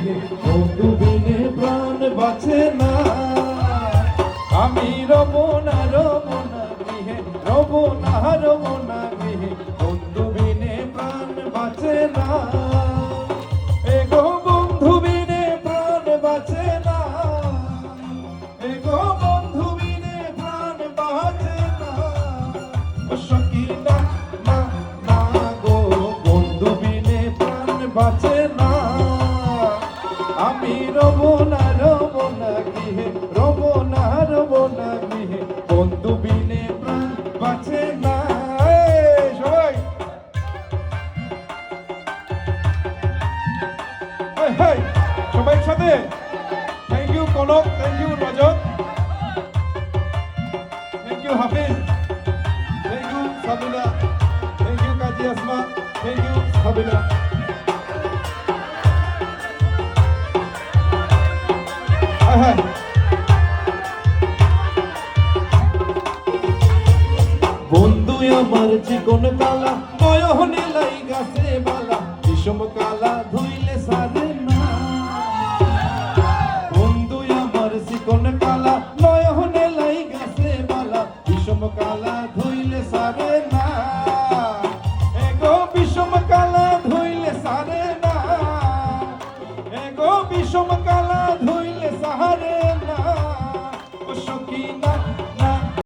বিনে বন্ধু বিনে প্রাণ বাঁচে না। আমি রব না গৃহে, রব না গৃহে, বন্ধু বিনে প্রাণ বাঁচে না। এগো বন্ধু বিনে প্রাণ বাঁচে না, এগো বন্ধু বিনে প্রাণ বাঁচে না। সখী না না না গো, বন্ধু বিনে প্রাণ বাঁচে না। আমি রব না গৃহে, রব না গৃহে, বন্ধু বিনে প্রাণ বাঁচে না। সবাই সবাই একসাথে। Thank you Kanak, thank you Rajat, thank you Hafiz, thank you Sabina, thank you Kazi Asma, thank you Sabina. বন্ধু আমার চিকন কালা, নয়নে লাই গাছে বালা, বিষম কালা ধুইলে সারে না। বন্ধু আমার চিকন কালা, নয়নে লাই গাছে বালা, বিষম কালা ধুইলে সারে না। এগো বিষম কালা ধুইলে সারে না, এগো বিষম কালা ধুইলে সারে